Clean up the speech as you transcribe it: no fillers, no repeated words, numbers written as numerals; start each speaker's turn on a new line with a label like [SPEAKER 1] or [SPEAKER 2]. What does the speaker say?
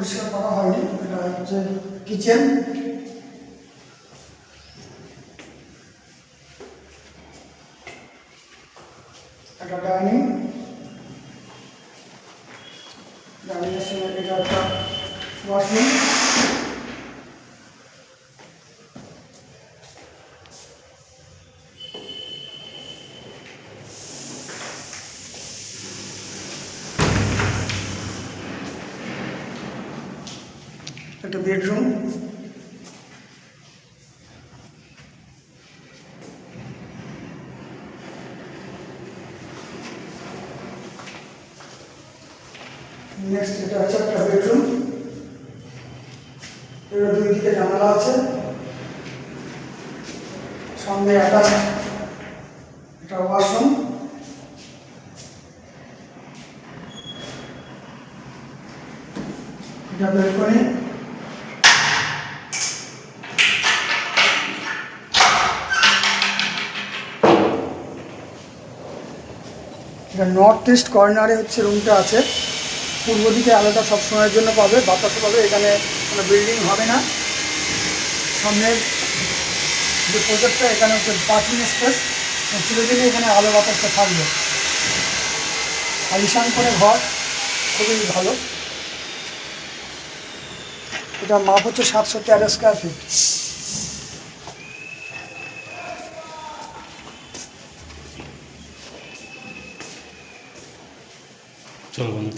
[SPEAKER 1] পরিষ্কার করা হয়নি। এটা হচ্ছে কিচেন, একটা ডাইনিং, ডাইনিংয়ের সঙ্গে এটা একটা ওয়াশরুম, একটা বেডরুম, নেক্সট এটা হচ্ছে একটা বেডরুম, এর দুই দিকে জানালা আছে, সঙ্গে অ্যাটাচ একটা ওয়াশরুম, এটা বেলকনি, এটা নর্থ ইস্ট কর্নারে হচ্ছে রুমটা আছে। পূর্ব দিকে আলোটা সবসময়ের জন্য পাবে, বাতাসও পাবে, এখানে কোনো বিল্ডিং হবে না। সামনের যে প্রজেক্টটা এখানে হচ্ছে পার্কিং স্পেস, চিরদিনই এখানে আলো বাতাসটা থাকবে। আর ঈশান করে ঘর, খুবই ভালো। এটা মাপ হচ্ছে 713 স্কোয়ার ফিট।
[SPEAKER 2] চলো বন্ধু।